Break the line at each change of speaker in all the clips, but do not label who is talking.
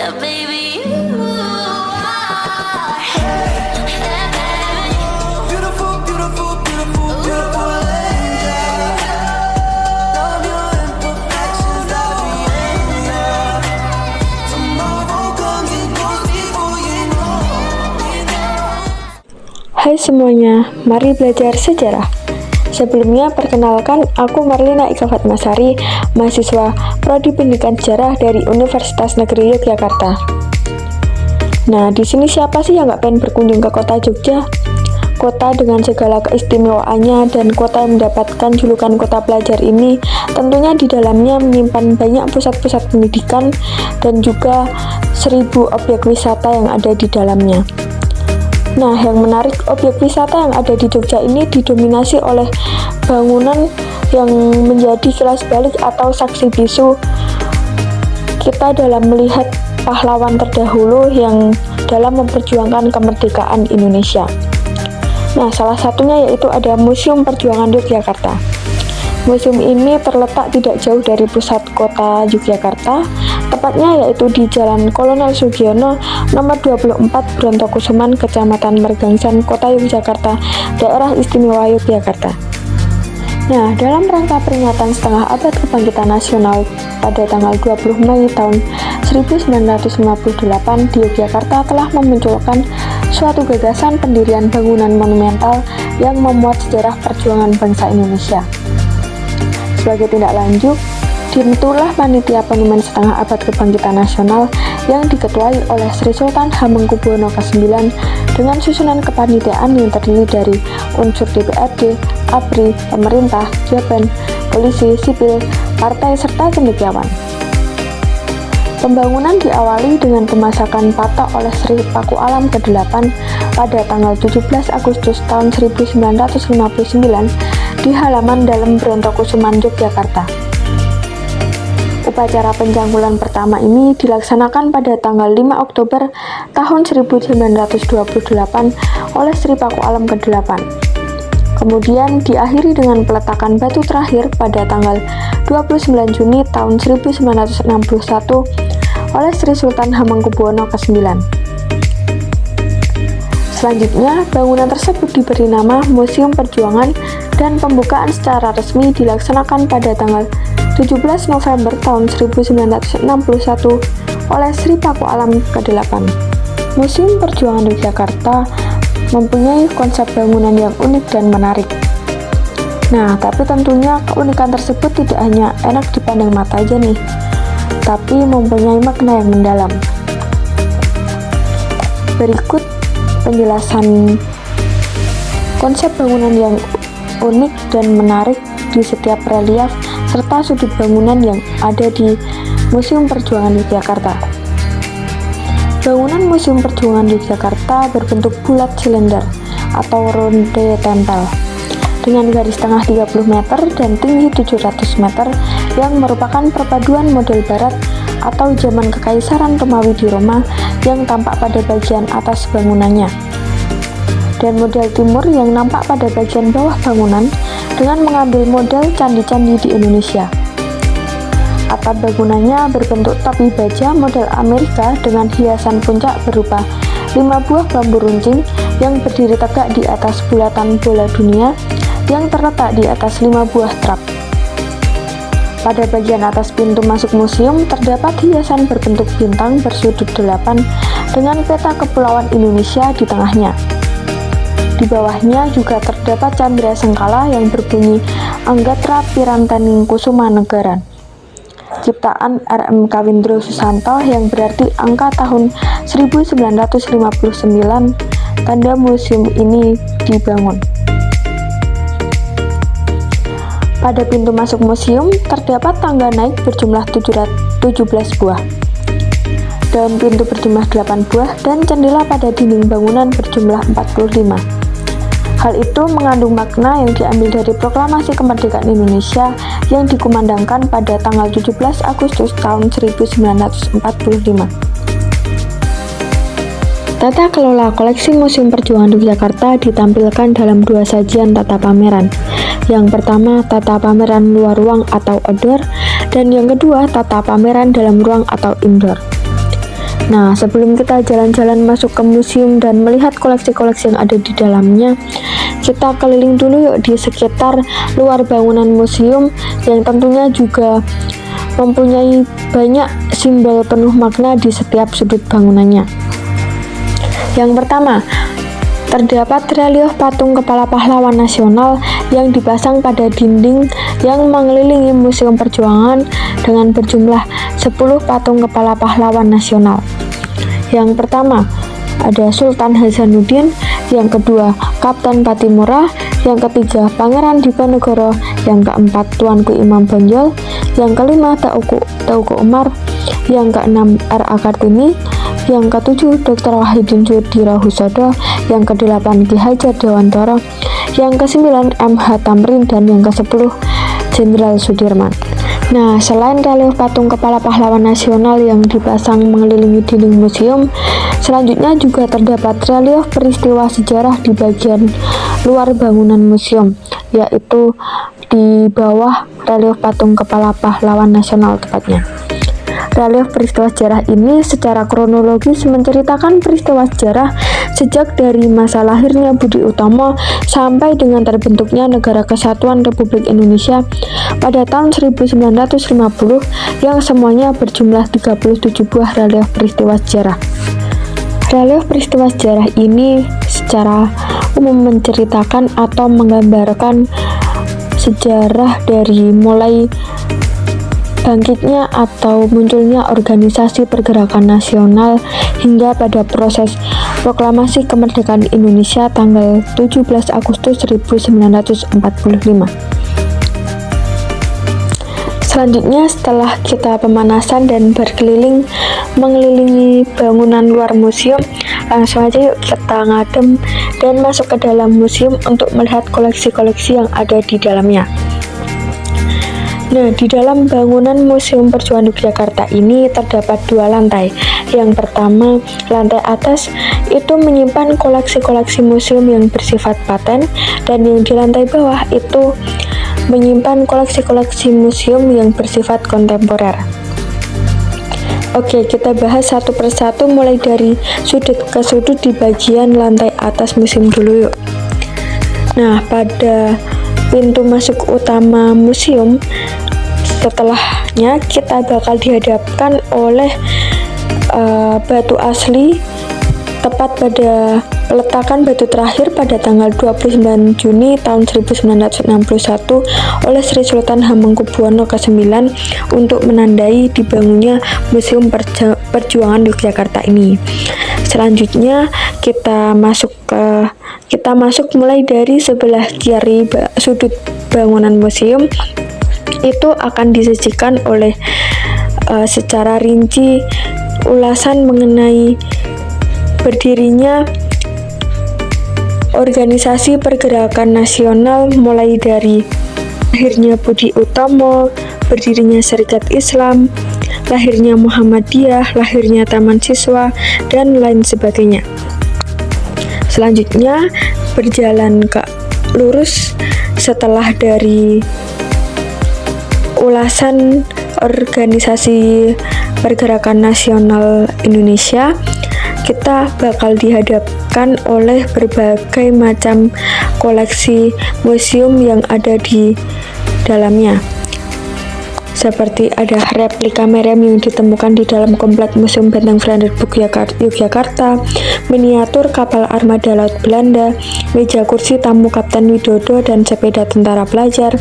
Yeah, baby, you are heaven.
Beautiful, beautiful, beautiful, beautiful angel. Love your imperfections, I'll be angel. Tomorrow comes and goes before you know.
Hai semuanya, mari belajar sejarah. Sebelumnya, perkenalkan, aku Marlina Ika Fatmasari, mahasiswa Prodi Pendidikan Sejarah dari Universitas Negeri Yogyakarta. Nah, di sini siapa sih yang nggak pengen berkunjung ke kota Jogja? Kota dengan segala keistimewaannya dan kota yang mendapatkan julukan kota pelajar ini tentunya di dalamnya menyimpan banyak pusat-pusat pendidikan dan juga 1000 objek wisata yang ada di dalamnya. Nah, yang menarik, objek wisata yang ada di Jogja ini didominasi oleh bangunan yang menjadi kilas balik atau saksi bisu kita dalam melihat pahlawan terdahulu yang dalam memperjuangkan kemerdekaan Indonesia. Nah, salah satunya yaitu ada Museum Perjuangan Yogyakarta. Museum ini terletak tidak jauh dari pusat kota Yogyakarta, tepatnya yaitu di Jalan Kolonel Sugiono nomor 24 Brontokusuman, Kecamatan Mergangsan, Kota Yogyakarta, Daerah Istimewa Yogyakarta. Nah, dalam rangka peringatan setengah abad kebangkitan nasional pada tanggal 20 Mei tahun 1958 di Yogyakarta telah memunculkan suatu gagasan pendirian bangunan monumental yang memuat sejarah perjuangan bangsa Indonesia. Sebagai tindak lanjut, dibentuklah Panitia Monumen Setengah Abad Kebangkitan Nasional yang diketuai oleh Sri Sultan Hamengkubuwono ke-9 dengan susunan kepanitiaan yang terdiri dari unsur DPRD, ABRI, pemerintah, Jaban, polisi, sipil, partai, serta cendekiawan. Pembangunan diawali dengan pemasakan patok oleh Sri Paku Alam ke-8 pada tanggal 17 Agustus tahun 1959 di halaman dalam Brontokusuman, Yogyakarta. Upacara pencangkulan pertama ini dilaksanakan pada tanggal 5 Oktober tahun 1928 oleh Sri Paku Alam ke-8. Kemudian diakhiri dengan peletakan batu terakhir pada tanggal 29 Juni tahun 1961 oleh Sri Sultan Hamengkubuwono ke-9. Selanjutnya, bangunan tersebut diberi nama Museum Perjuangan dan pembukaan secara resmi dilaksanakan pada tanggal 17 November tahun 1961 oleh Sri Paku Alam ke-8. Museum Perjuangan Yogyakarta mempunyai konsep bangunan yang unik dan menarik. Nah, tapi tentunya keunikan tersebut tidak hanya enak dipandang mata aja nih, tapi mempunyai makna yang mendalam. Berikut penjelasan konsep bangunan yang unik dan menarik di setiap relief serta sudut bangunan yang ada di Museum Perjuangan Yogyakarta. Bangunan Museum Perjuangan Yogyakarta berbentuk bulat silinder atau ronde tempel dengan garis tengah 30 meter dan tinggi 700 meter yang merupakan perpaduan model barat atau zaman Kekaisaran Romawi di Roma yang tampak pada bagian atas bangunannya, dan model timur yang nampak pada bagian bawah bangunan dengan mengambil model candi-candi di Indonesia. Atap bangunannya berbentuk topi baja model Amerika dengan hiasan puncak berupa 5 buah bambu runcing yang berdiri tegak di atas bulatan bola dunia yang terletak di atas 5 buah truk. Pada bagian atas pintu masuk museum terdapat hiasan berbentuk bintang bersudut 8 dengan peta kepulauan Indonesia di tengahnya. Di bawahnya juga terdapat candra sengkala yang berbunyi Anggatra Pirantaning Kusuma Negara, ciptaan R.M. Kawindro Susanto yang berarti angka tahun 1959 tanda museum ini dibangun. Pada pintu masuk museum terdapat tangga naik berjumlah 17 buah, daun pintu berjumlah 8 buah, dan jendela pada dinding bangunan berjumlah 45. Hal itu mengandung makna yang diambil dari proklamasi kemerdekaan Indonesia yang dikumandangkan pada tanggal 17 Agustus tahun 1945. Tata kelola koleksi Museum Perjuangan Yogyakarta ditampilkan dalam 2 sajian tata pameran. Yang pertama, tata pameran luar ruang atau outdoor, dan yang kedua, tata pameran dalam ruang atau indoor. Nah, sebelum kita jalan-jalan masuk ke museum dan melihat koleksi-koleksi yang ada di dalamnya, kita keliling dulu yuk di sekitar luar bangunan museum yang tentunya juga mempunyai banyak simbol penuh makna di setiap sudut bangunannya. Yang pertama, terdapat relief patung kepala pahlawan nasional yang dipasang pada dinding yang mengelilingi Museum Perjuangan dengan berjumlah 10 patung kepala pahlawan nasional. Yang pertama, ada Sultan Hasanuddin, yang kedua, Kapten Patimura, yang ketiga, Pangeran Diponegoro, yang keempat, Tuanku Imam Bonjol, yang kelima, Teuku Umar, yang keenam, R.A. Kartini, yang ketujuh, Dr. Wahidin Sudirohusodo, yang kedelapan, Ki Hajar Dewantoro, yang kesembilan, M.H. Tamrin, dan yang ke-10, Jenderal Sudirman. Nah, selain relief patung kepala pahlawan nasional yang dipasang mengelilingi dinding museum, selanjutnya juga terdapat relief peristiwa sejarah di bagian luar bangunan museum, yaitu di bawah relief patung kepala pahlawan nasional tepatnya. Relief peristiwa sejarah ini secara kronologis menceritakan peristiwa sejarah sejak dari masa lahirnya Budi Utomo sampai dengan terbentuknya Negara Kesatuan Republik Indonesia pada tahun 1950 yang semuanya berjumlah 37 buah relief peristiwa sejarah. Relief peristiwa sejarah ini secara umum menceritakan atau menggambarkan sejarah dari mulai bangkitnya atau munculnya organisasi pergerakan nasional hingga pada proses proklamasi kemerdekaan Indonesia tanggal 17 Agustus 1945. Selanjutnya, setelah kita pemanasan dan berkeliling mengelilingi bangunan luar museum, langsung aja yuk kita ngadem dan masuk ke dalam museum untuk melihat koleksi-koleksi yang ada di dalamnya. Nah, di dalam bangunan Museum Perjuangan Yogyakarta ini terdapat 2 lantai. Yang pertama, lantai atas itu menyimpan koleksi-koleksi museum yang bersifat paten, dan yang di lantai bawah itu menyimpan koleksi-koleksi museum yang bersifat kontemporer. Oke, kita bahas satu persatu mulai dari sudut ke sudut di bagian lantai atas museum dulu yuk. Nah, pada pintu masuk utama museum, setelahnya kita bakal dihadapkan oleh batu asli tepat pada peletakan batu terakhir pada tanggal 29 Juni tahun 1961 oleh Sri Sultan Hamengkubuwono ke-9 untuk menandai dibangunnya Museum Perjuangan Yogyakarta ini. Selanjutnya kita masuk mulai dari sebelah kiri sudut bangunan museum. Itu akan disajikan oleh secara rinci ulasan mengenai berdirinya organisasi pergerakan nasional, mulai dari lahirnya Budi Utomo, berdirinya Serikat Islam, lahirnya Muhammadiyah, lahirnya Taman Siswa, dan lain sebagainya. Selanjutnya berjalan ke lurus setelah dari ulasan organisasi pergerakan nasional Indonesia, kita bakal dihadapkan oleh berbagai macam koleksi museum yang ada di dalamnya. Seperti ada replika meriam yang ditemukan di dalam komplek Museum Benteng Brandenburg Yogyakarta, miniatur kapal armada laut Belanda, meja kursi tamu Kapten Widodo dan sepeda tentara pelajar,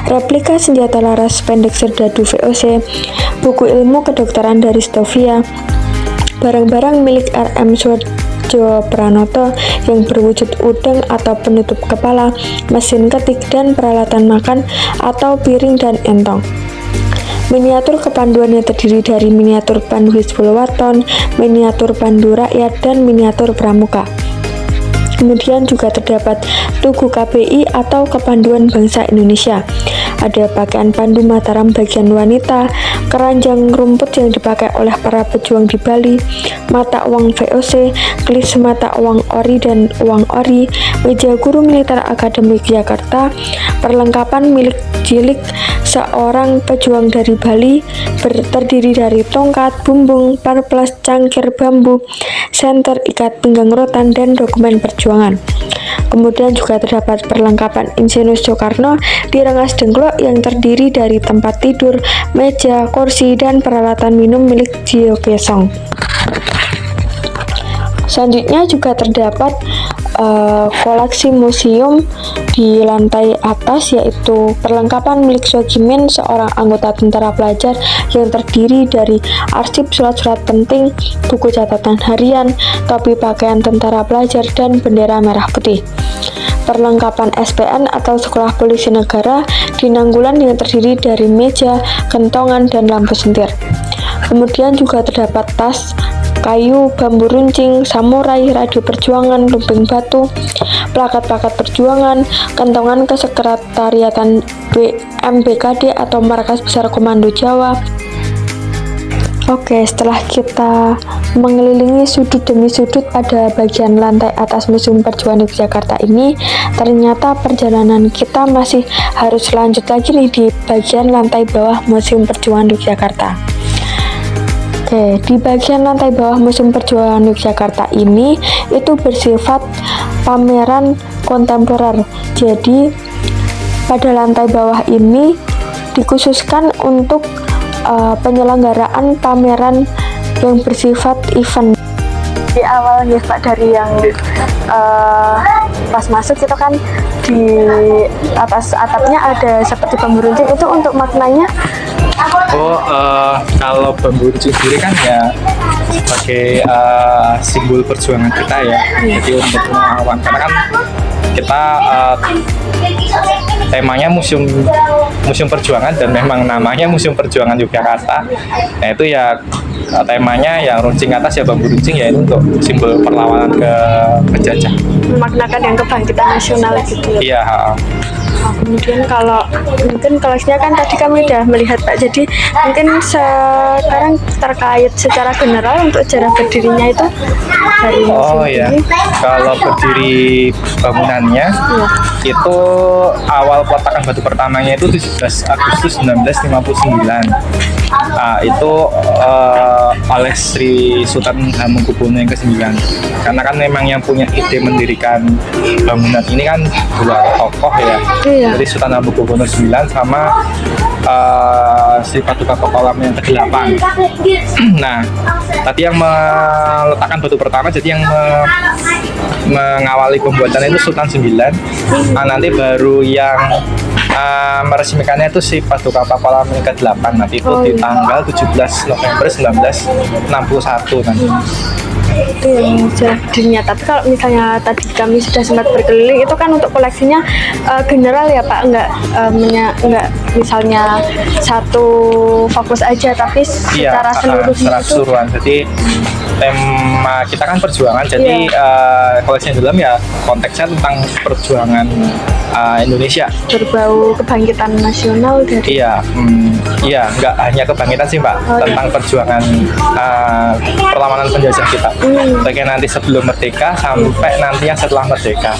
replika senjata laras pendek serdadu VOC, buku ilmu kedokteran dari Stovia, barang-barang milik R.M. Soedjo Pranoto yang berwujud udeng atau penutup kepala, mesin ketik, dan peralatan makan atau piring dan entong. Miniatur kepanduan yang terdiri dari miniatur pandu Hizbul Waton, miniatur pandu rakyat, dan miniatur pramuka. Kemudian juga terdapat Tugu KBI atau Kepanduan Bangsa Indonesia. Ada pakaian pandu Mataram bagian wanita, keranjang rumput yang dipakai oleh para pejuang di Bali, mata uang VOC, kelis mata uang ori dan uang ori, meja guru militer Akademi Yogyakarta, perlengkapan milik Jilik, seorang pejuang dari Bali terdiri dari tongkat, bumbung, parplas, cangkir bambu, senter, ikat pinggang rotan, dan dokumen perjuangan. Kemudian juga terdapat perlengkapan Insinyur Soekarno di Rengas Dengklok yang terdiri dari tempat tidur, meja, kursi, dan peralatan minum milik Gio Gesong. Selanjutnya juga terdapat koleksi museum di lantai atas, yaitu perlengkapan milik Soejimin, seorang anggota tentara pelajar, yang terdiri dari arsip surat-surat penting, buku catatan harian, topi pakaian tentara pelajar, dan bendera merah putih. Perlengkapan SPN atau Sekolah Polisi Negara di Nanggulan yang terdiri dari meja, kentongan, dan lampu sentir. Kemudian juga terdapat tas kayu, bambu runcing, samurai, radio perjuangan, lumping batu, plakat-plakat perjuangan, kentongan kesekretariatan MBKD atau Markas Besar Komando Jawa. Oke, setelah kita mengelilingi sudut demi sudut pada bagian lantai atas Museum Perjuangan Yogyakarta ini, ternyata perjalanan kita masih harus lanjut lagi nih di bagian lantai bawah Museum Perjuangan Yogyakarta. Oke, di bagian lantai bawah Museum Perjuangan Yogyakarta ini itu bersifat pameran kontemporer. Jadi pada lantai bawah ini dikhususkan untuk penyelenggaraan pameran yang bersifat event. Di awal ya Pak, dari yang pas masuk itu kan di atas atapnya ada seperti bambu runcing, itu untuk maknanya.
Kalau bambu runcing sendiri kan ya sebagai simbol perjuangan kita ya. Jadi untuk melawan, karena kan kita temanya museum perjuangan dan memang namanya Museum Perjuangan Yogyakarta. Nah itu ya temanya yang runcing atas ya bambu runcing, ya itu untuk simbol perlawanan ke penjajah.
Memaknakan yang kebangkitan nasional gitu ya.
Iya.
Kemudian kalau mungkin koleksinya kan tadi kami udah melihat Pak, jadi mungkin sekarang terkait secara general untuk sejarah berdirinya itu dari museum ini.
Kalau berdiri bangunannya itu awal peletakan batu pertamanya itu 17 Agustus 1959. Itu oleh Sri Sultan Hamengkubuwono yang ke-9. Karena kan memang yang punya ide mendirikan bangunan ini kan dua tokoh ya.
Iya.
Jadi Sultan Hamengkubuwono 9 sama Sri Paduka Pakualam yang ke-8. Nah, tadi yang meletakkan batu pertama, jadi yang mengawali pembuatan itu Sultan 9. Nanti baru yang meresmikannya itu si Paduka Pakualam yang ke-8. Nanti itu di tanggal 17 November 1961 nanti.
Itu yang jadinya. Tapi kalau misalnya tadi kami sudah sempat berkeliling, itu kan untuk koleksinya general ya Pak, enggak misalnya satu fokus aja, tapi secara
keseluruhan. Jadi tema kita kan perjuangan, jadi koleksi yang dalam ya konteksnya tentang perjuangan Indonesia,
berbau kebangkitan nasional dari.
Iya, nggak hanya kebangkitan sih Mbak, tentang perjuangan perlawanan penjajah kita. Bagian nanti sebelum merdeka sampai nanti yang setelah merdeka.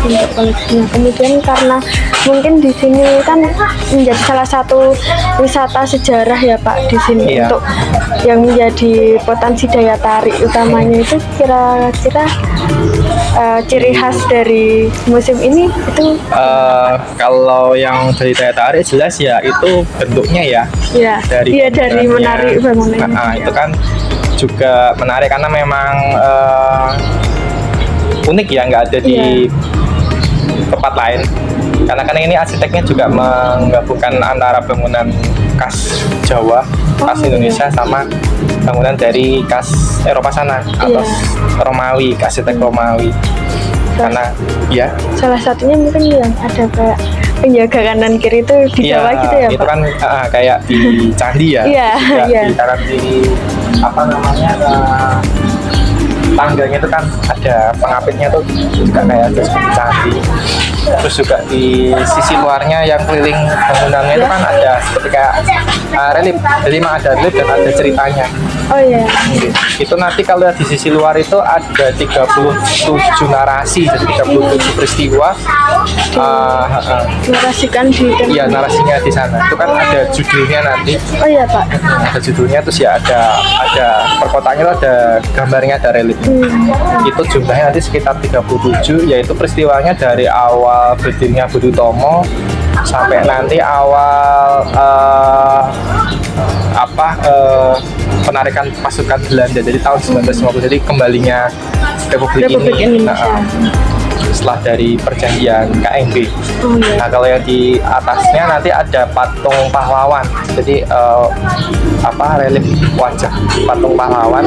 Untuk koleksinya. Kemudian karena mungkin di sini kan menjadi salah satu wisata sejarah ya Pak di sini, untuk yang menjadi potensi daya tarik utamanya itu kira-kira ciri khas dari museum ini itu.
Kalau yang dari daya tarik jelas ya itu bentuknya ya. Dari
menarik bangunan.
Itu kan juga menarik karena memang unik ya, nggak ada di tempat lain. Karena kan ini arsiteknya juga menggabungkan antara bangunan khas Jawa, khas Indonesia, sama bangunan dari khas Eropa sana atau Romawi, arsitek Romawi. Karena
salah satunya mungkin yang ada kayak penjaga kanan kiri itu di Jawa gitu ya Pak.
Itu kan kayak di candi ya. Di apa namanya, tangganya itu kan ada pengapitnya tuh juga kayak ada candi. Terus juga di sisi luarnya yang keliling bangunannya itu kan ada seperti kayak relief. Jadi memang ada relief dan ada ceritanya.
Oh iya.
Itu nanti kalau di sisi luar itu ada 37 narasi, jadi 37 peristiwa.
Narasikan di
Iya, narasinya di sana. Itu kan ada judulnya nanti.
Oh iya Pak.
Ada judulnya, terus ya ada perkotaannya itu ada gambarnya, ada relief. Itu jumlahnya nanti sekitar 37, yaitu peristiwanya dari awal berdirinya Budi Utomo sampai nanti awal penarikan pasukan Belanda dari tahun 1950, jadi kembalinya Republik ini.
Indonesia.
Setelah dari perjanjian KMB.
Oh iya.
Nah, kalau yang di atasnya nanti ada patung pahlawan. Jadi relief wajah patung pahlawan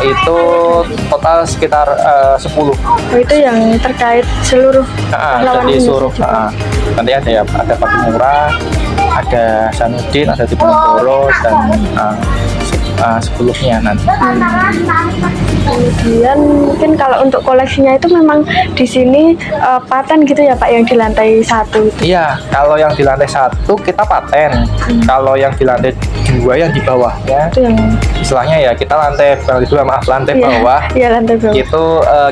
itu total sekitar 10.
Oh, itu yang terkait seluruh pahlawan
Jadi
Indonesia
suruh
juga.
nanti ada Patimura, ada Sanudin, ada Diponegoro dan sebelumnya nanti.
Kemudian mungkin kalau untuk koleksinya itu memang di sini paten gitu ya Pak, yang di lantai 1 itu.
Iya, kalau yang di lantai 1 kita paten. Kalau yang di lantai 2 yang di bawahnya
Itu yang
istilahnya ya kita lantai bawah
Iya, lantai bawah.
itu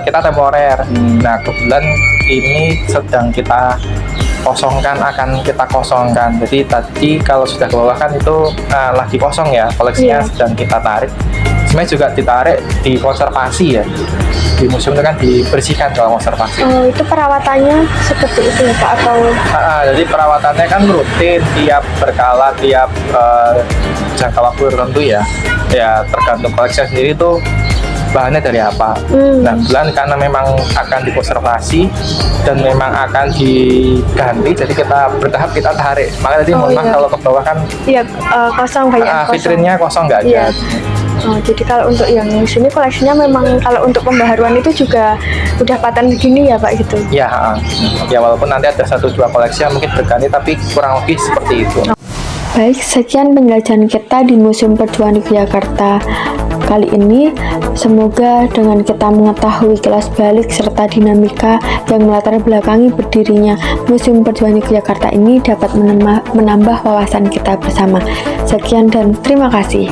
kita temporer. Nah, kebetulan ini sedang kita akan kita kosongkan. Jadi tadi kalau sudah ke bawah kan itu lagi kosong ya, koleksinya
Iya.
sedang kita tarik. Sebenarnya juga ditarik di konservasi ya. Di museum itu kan dibersihkan kalau konservasi.
Oh, itu perawatannya seperti itu ya Pak, atau
Jadi perawatannya kan rutin tiap berkala, tiap jangka waktu tertentu ya. Ya tergantung koleksi sendiri itu bahannya dari apa. Nah, kebetulan karena memang akan dikonservasi dan memang akan diganti, jadi kita bertahap kita tarik. Makanya tadi mohon maaf kalau ke bawah kan
iya kosong, banyak kosong.
vitrinnya kosong nggak ada.
Iya. Oh, jadi kalau untuk yang sini koleksinya memang kalau untuk pembaharuan itu juga udah paten begini ya Pak gitu.
Ya, ya walaupun nanti ada 1-2 koleksi yang mungkin berganti, tapi kurang lebih seperti itu.
Baik, sekian penjelajahan kita di Museum Perjuangan Yogyakarta kali ini. Semoga dengan kita mengetahui kilas balik serta dinamika yang melatar belakangi berdirinya Museum Perjuangan Yogyakarta ini dapat menambah wawasan kita bersama. Sekian dan terima kasih.